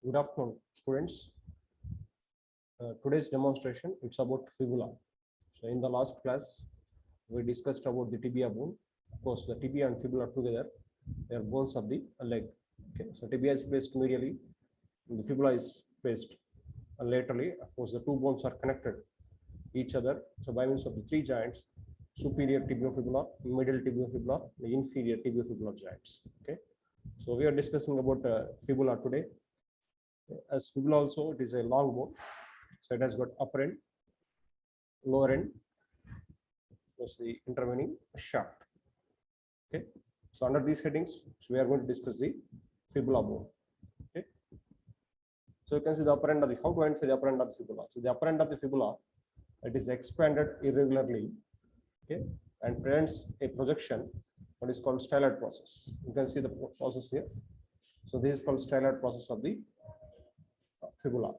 Good afternoon, students. Today's demonstration, it's about fibula. So in the last class, we discussed about the tibia bone. Of course, the tibia and fibula together, they are bones of the leg. Okay, so tibia is placed medially, and the fibula is placed laterally. Of course, the two bones are connected each other. So by means of the three joints, superior tibiofibular, middle tibiofibular, the inferior tibiofibular joints. Okay, so we are discussing about fibula today. As fibula also, it is a long bone, so it has got upper end, lower end, plus the intervening shaft. Okay, so under these headings, so we are going to discuss the fibula bone. Okay, so you can see the upper end of the, how to identify the upper end of the fibula. So the upper end of the fibula, it is expanded irregularly, okay, and presents a projection, what is called styloid process. You can see the process here. So this is called styloid process of the fibula.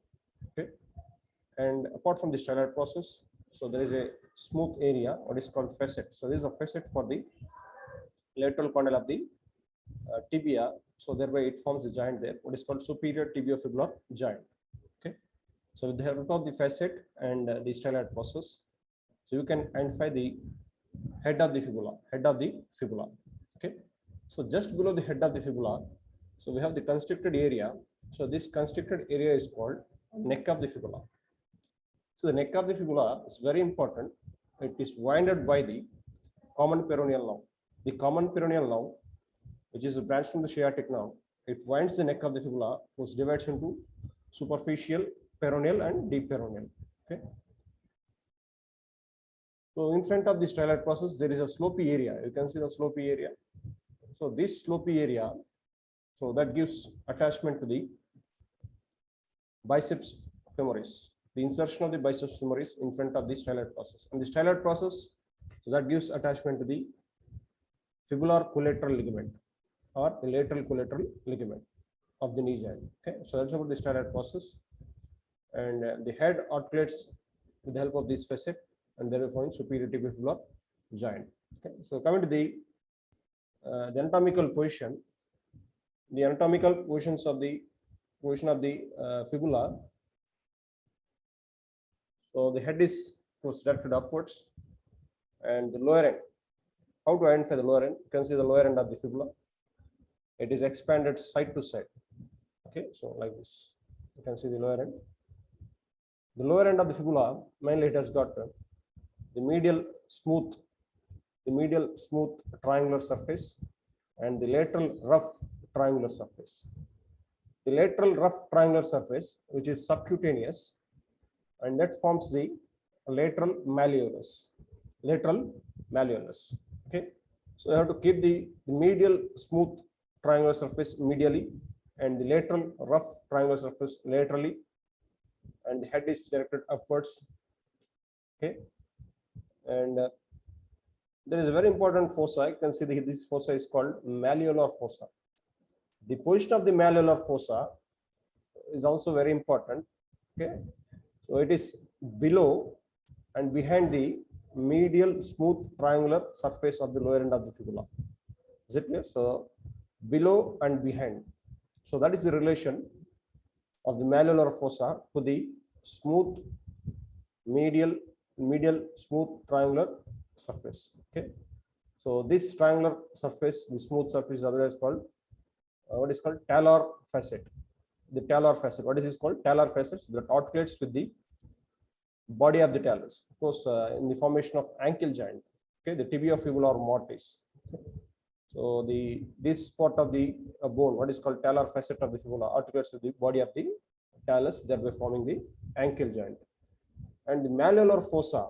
Okay, and apart from the styloid process, so there is a smooth area, what is called facet. So this is a facet for the lateral condyle of the tibia. So thereby it forms a joint there, what is called superior tibiofibular joint. Okay, so with the help of the facet and the styloid process, so you can identify the head of the fibula, Okay, so just below the head of the fibula, so we have the constricted area. So this constricted area is called neck of the fibula. So the neck of the fibula is very important. It is winded by the common peroneal nerve. The common peroneal nerve, which is a branch from the sciatic nerve, it winds the neck of the fibula, which divides into superficial peroneal and deep peroneal. Okay. So in front of the styloid process, there is a slopy area. You can see the slopy area. So this slopy area, so that gives attachment to the biceps femoris. The insertion of the biceps femoris in front of the styloid process. And the styloid process, so that gives attachment to the fibular collateral ligament or the lateral collateral ligament of the knee joint. Okay, so that's about the styloid process. And the head articulates with the help of this facet, and therefore forming superior tibiofibular joint. Okay, so coming to the anatomical position, the anatomical positions of the fibula. So the head is directed upwards, and the lower end. How to identify the lower end? You can see the lower end of the fibula. It is expanded side to side. Okay, so like this, you can see the lower end. The lower end of the fibula, mainly it has got the medial smooth triangular surface and the lateral rough triangular surface. The lateral rough triangular surface, which is subcutaneous, and that forms the lateral malleolus. Okay, so you have to keep the medial smooth triangular surface medially and the lateral rough triangular surface laterally, and the head is directed upwards. Okay, and there is a very important fossa. You can see this fossa is called malleolar fossa. The position of the malleolar fossa is also very important. Okay, so it is below and behind the medial smooth triangular surface of the lower end of the fibula. Is it clear? So below and behind. So that is the relation of the malleolar fossa to the smooth medial smooth triangular surface. Okay, so this triangular surface, the smooth surface, is otherwise called what is called talar facet. The talar facet. What is this called? Talar facet that articulates with the body of the talus. Of course, in the formation of ankle joint. Okay, the tibiofibular mortis. Okay. So this part of the bone, what is called talar facet of the fibula, articulates with the body of the talus, thereby forming the ankle joint. And the malleolar fossa.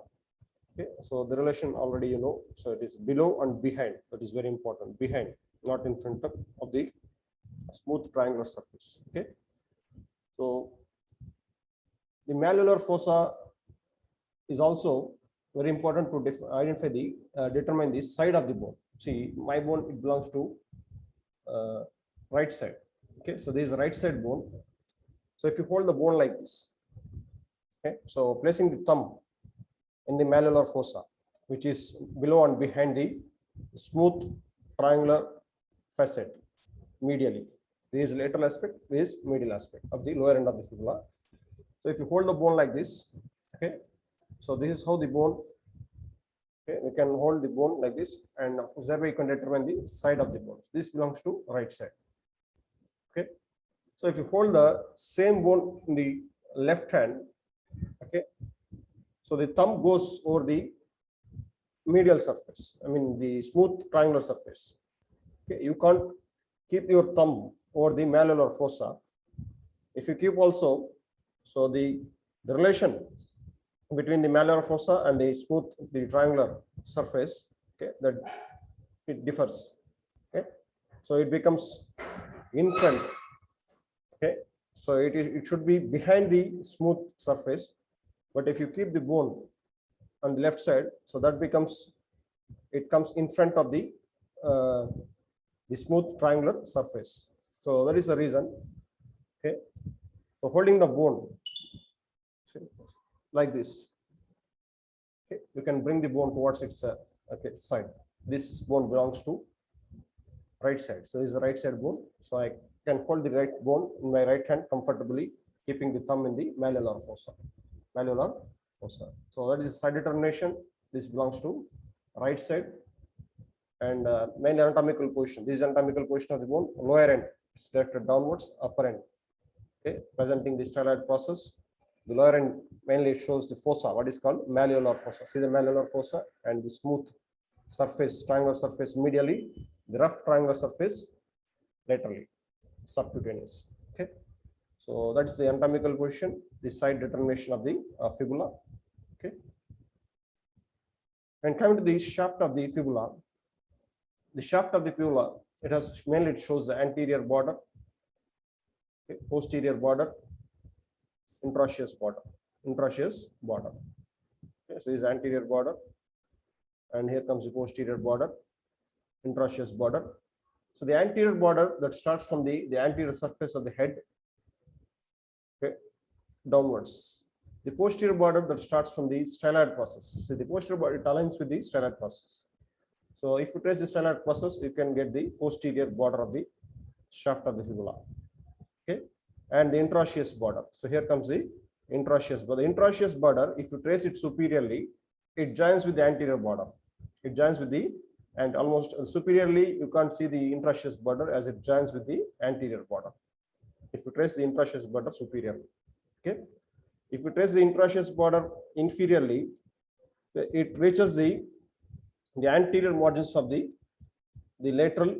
Okay, so the relation already you know. So it is below and behind. That is very important. Behind, not in front of the smooth triangular surface. Okay, so the malleolar fossa is also very important to identify the determine the side of the bone. See, my bone, it belongs to right side. Okay, so this is the right side bone. So if you hold the bone like this, okay, so placing the thumb in the malleolar fossa, which is below and behind the smooth triangular facet medially. This is lateral aspect, this is medial aspect of the lower end of the fibula. So if you hold the bone like this, okay, so this is how the bone, okay, we can hold the bone like this, and of course that way you can determine the side of the bone. This belongs to right side. Okay, so if you hold the same bone in the left hand, okay, so the thumb goes over the medial surface, I mean the smooth triangular surface. Okay, you can't keep your thumb over the malleolar fossa. If you keep also, so the relation between the malleolar fossa and the smooth, the triangular surface, okay, that it differs. Okay, so it becomes in front. Okay, so it should be behind the smooth surface, but if you keep the bone on the left side, so that becomes, it comes in front of the smooth triangular surface. So that is the reason. Okay, so holding the bone like this, okay, you can bring the bone towards its okay, side. This bone belongs to right side, so this is the right side bone. So I can hold the right bone in my right hand comfortably, keeping the thumb in the malleolar fossa. Malleolar fossa. So that is side determination. This belongs to right side, and main anatomical position. This is anatomical position of the bone. Lower end is directed downwards. Upper end, okay, presenting the styloid process. The lower end mainly shows the fossa, what is called malleolar fossa. See the malleolar fossa and the smooth surface, triangular surface medially, the rough triangular surface laterally, subcutaneous. Okay, so that's the anatomical position, the side determination of the fibula. Okay, and coming to the shaft of the fibula, the shaft of the fibula, it has mainly, it shows the anterior border, okay, posterior border, intraosseous border, intraosseous border. Okay, so this is anterior border, and here comes the posterior border, intraosseous border. So the anterior border that starts from the anterior surface of the head, okay, downwards. The posterior border that starts from the styloid process. So the posterior border, it aligns with the styloid process. So if you trace the styloid process, you can get the posterior border of the shaft of the fibula. Okay, and the intraosseous border. So here comes the intraosseous border. The intraosseous border, if you trace it superiorly, it joins with the anterior border. It joins with the, and almost superiorly, you can't see the intraosseous border as it joins with the anterior border. If you trace the intraosseous border superiorly, okay. If you trace the intraosseous border inferiorly, it reaches the anterior margins of the lateral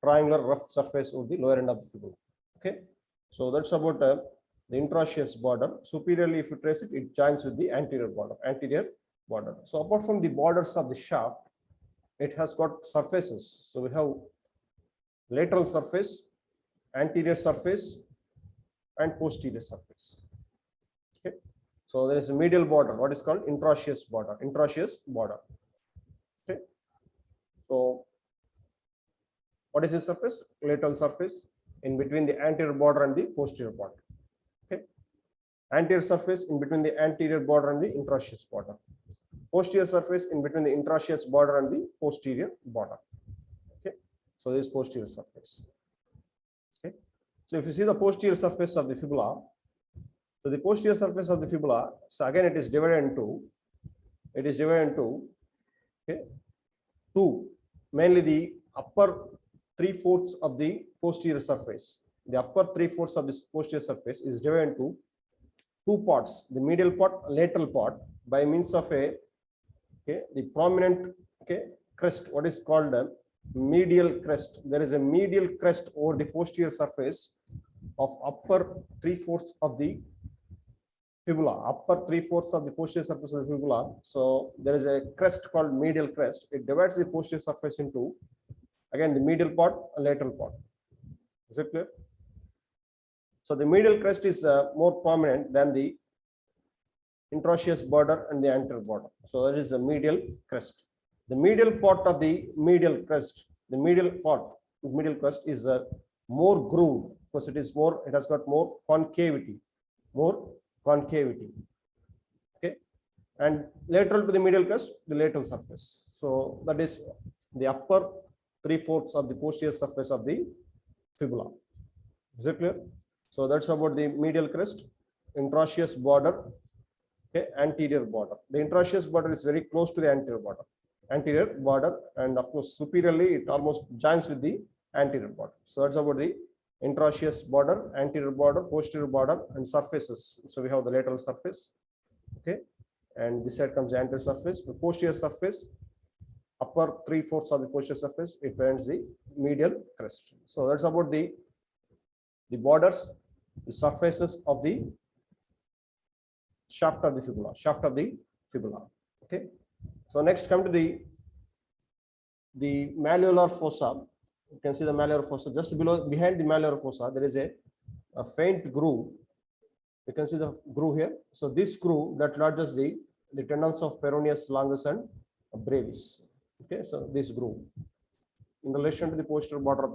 triangular rough surface of the lower end of the fibula. Okay, so that's about the intraosseous border. Superiorly, if you trace it, it joins with the anterior border. Anterior border. So apart from the borders of the shaft, it has got surfaces. So we have lateral surface, anterior surface, and posterior surface. Okay, so there is a medial border, what is called intraosseous border. Intraosseous border. Okay, so what is the surface? Lateral surface in between the anterior border and the posterior border. Okay, anterior surface in between the anterior border and the intraosseous border. Posterior surface in between the intraosseous border and the posterior border. Okay, so this is posterior surface. Okay, so if you see the posterior surface of the fibula, so the posterior surface of the fibula, so again it is divided into, okay, two, mainly the upper 3/4 of the posterior surface. The upper 3/4 of this posterior surface is divided into two parts, the medial part, lateral part, by means of a, okay, the prominent, okay, crest, what is called a medial crest. There is a medial crest over the posterior surface of upper 3/4 of the fibula, upper 3/4 of the posterior surface of the fibula. So there is a crest called medial crest. It divides the posterior surface into, again, the medial part and lateral part. Is it clear? So the medial crest is more prominent than the intraosseous border and the anterior border. So there is a medial crest. The medial part of the medial crest, the medial crest is more grooved, because it is more, it has got more concavity. Okay, and lateral to the medial crest, the lateral surface. So that is the upper 3/4 of the posterior surface of the fibula. Is it clear? So that's about the medial crest, interosseous border, okay, anterior border. The interosseous border is very close to the anterior border, and of course superiorly it almost joins with the anterior border. So that's about the interosseous border, anterior border, posterior border, and surfaces. So we have the lateral surface, okay, and this side comes the anterior surface. The posterior surface, upper 3/4 of the posterior surface, it ends the medial crest. So that's about the borders, the surfaces of the shaft of the fibula, okay. So next come to the malleolar fossa. You can see the malleolar fossa just behind the malleolar fossa. There is a faint groove. You can see the groove here. So this groove that lodges the tendons of peroneus longus and brevis. Okay, so this groove in relation to the posterior border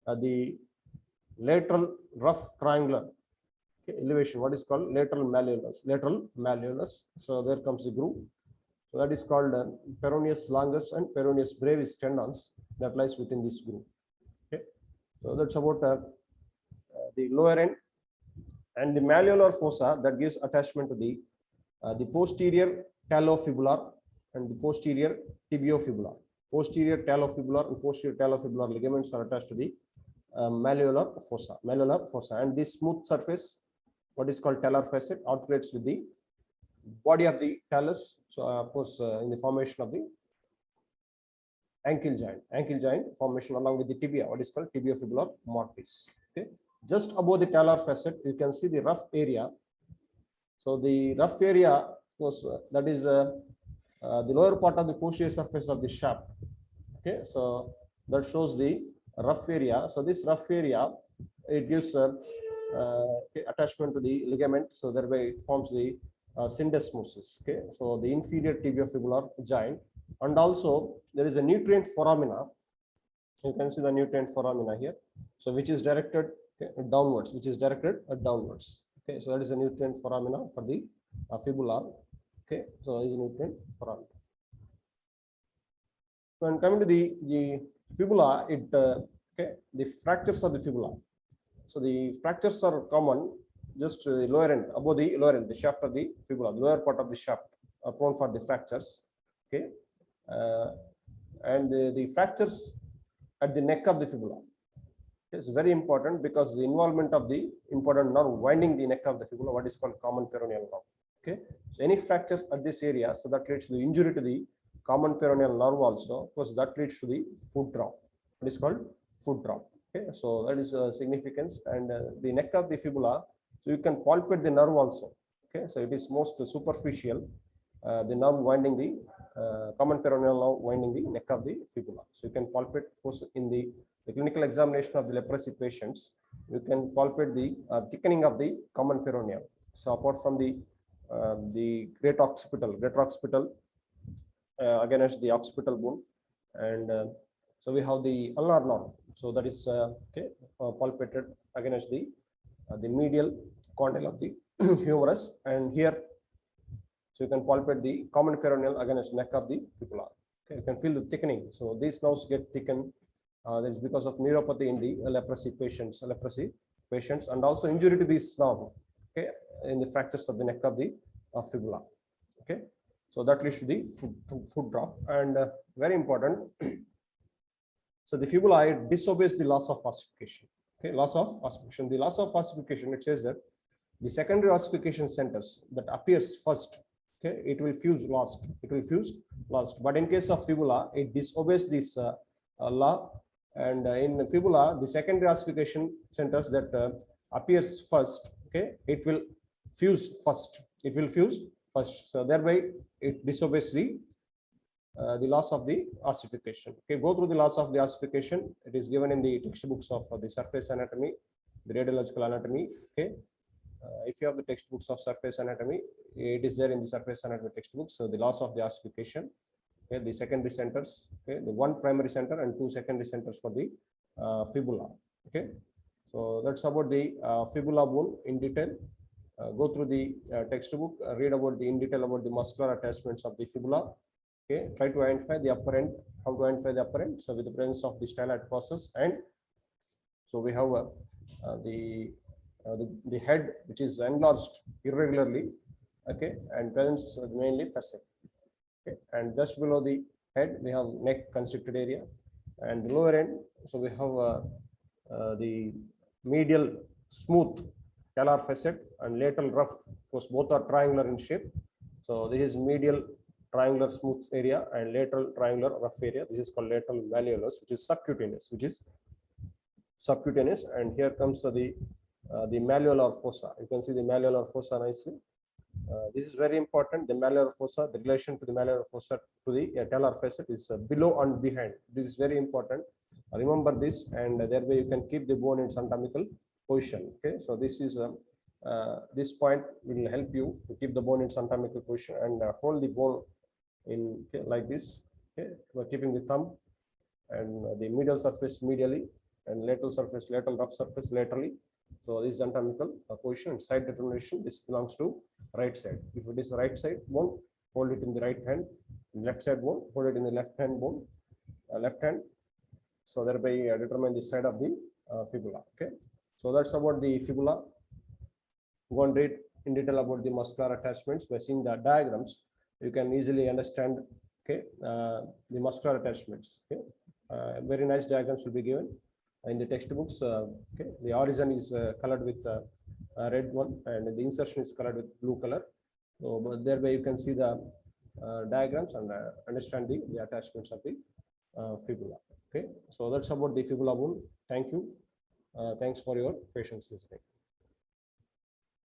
of the lateral rough triangular, okay, elevation, what is called lateral malleolus. So there comes the groove. So that is called peroneus longus and peroneus brevis tendons that lies within this groove. Okay, so that's about the lower end, and the malleolar fossa that gives attachment to the posterior talofibular and the posterior tibiofibular. Posterior talofibular and posterior talofibular ligaments are attached to the malleolar fossa. And this smooth surface, what is called talar facet, articulates with the body of the talus. So of course in the formation of the ankle joint formation along with the tibia, what is called tibiofibular mortis. Okay, just above the talar facet you can see the rough area. So the rough area, of course, that is the lower part of the posterior surface of the shaft. Okay, so that shows the rough area. So this rough area, it gives attachment to the ligament, so thereby it forms the syndesmosis. Okay, so the inferior tibiofibular joint, and also there is a nutrient foramina. You can see the nutrient foramina here, so which is directed downwards. Okay, so that is a nutrient foramina for the fibula. Okay, so that is a nutrient foramina. When coming to the fibula, okay, the fractures of the fibula. So the fractures are common just the lower end, above the lower end, the shaft of the fibula, the lower part of the shaft are prone for the fractures. Okay, and the fractures at the neck of the fibula is very important because the involvement of the important nerve winding the neck of the fibula, what is called common peroneal nerve. Okay, so any fracture at this area, so that leads to the injury to the common peroneal nerve also. Of course, that leads to the foot drop. It is called foot drop. Okay, so that is significance. And the neck of the fibula, so you can palpate the nerve also. Okay, so it is most superficial, the nerve winding the common peroneal nerve winding the neck of the fibula. So you can palpate, of course, in the clinical examination of the leprosy patients, you can palpate the thickening of the common peroneal. So apart from the greater occipital against the occipital bone, and so we have the ulnar nerve. So that is okay, palpated against the medial condyle of the humerus, and here, so you can palpate the common peroneal against neck of the fibula. Okay, you can feel the thickening. So these nerves get thickened. That is because of neuropathy in the leprosy patients, and also injury to this nerve. Okay, in the fractures of the neck of the fibula. Okay, so that leads to the foot drop, and very important. So the fibula, it disobeys the laws of ossification. Okay, laws of ossification. The laws of ossification, it says that the secondary ossification centers that appears first, okay, it will fuse last. But in case of fibula, it disobeys this law. And in the fibula, the secondary ossification centers that appears first, okay, it will fuse first. So thereby it disobeys the laws of the ossification. Okay, go through the laws of the ossification. It is given in the textbooks of the surface anatomy, the radiological anatomy. Okay, if you have the textbooks of surface anatomy, it is there in the surface anatomy textbooks. So the laws of the ossification. Okay, the secondary centers. Okay, the one primary center and two secondary centers for the fibula. Okay, so that's about the fibula bone in detail. Go through the textbook, read about in detail about the muscular attachments of the fibula. Okay, try to identify the upper end, how to identify the upper end. So with the presence of the styloid process, and So we have the head which is enlarged irregularly, okay, and presents mainly facet. Okay, and just below the head we have neck constricted area, and the lower end. So we have the medial smooth talar facet and lateral rough, because both are triangular in shape. So this is medial triangular smooth area and lateral triangular rough area. This is called lateral malleolus, which is subcutaneous. And here comes the malleolar fossa. You can see the malleolar fossa nicely. This is very important. The malleolar fossa, the relation to the malleolar fossa to the talar facet is below and behind. This is very important. Remember this, and thereby you can keep the bone in its anatomical position. Okay, so this point will help you to keep the bone in its anatomical position and hold the bone in, okay, like this. Okay, by keeping the thumb and the medial surface medially and lateral rough surface laterally. So this is anatomical position. Side determination, this belongs to right side. If it is right side bone, hold it in the right hand. Left side bone, hold it in the left hand bone, left hand. So thereby determine the side of the fibula. Okay, so that's about the fibula. Go and read in detail about the muscular attachments. By seeing the diagrams, you can easily understand, okay, the muscular attachments. Okay, very nice diagrams will be given in the textbooks. Okay, the origin is colored with red one, and the insertion is colored with blue color. So but thereby you can see the diagrams and understand the attachments of the fibula. Okay, so that's about the fibula bone. Thank you. Thanks for your patience listening.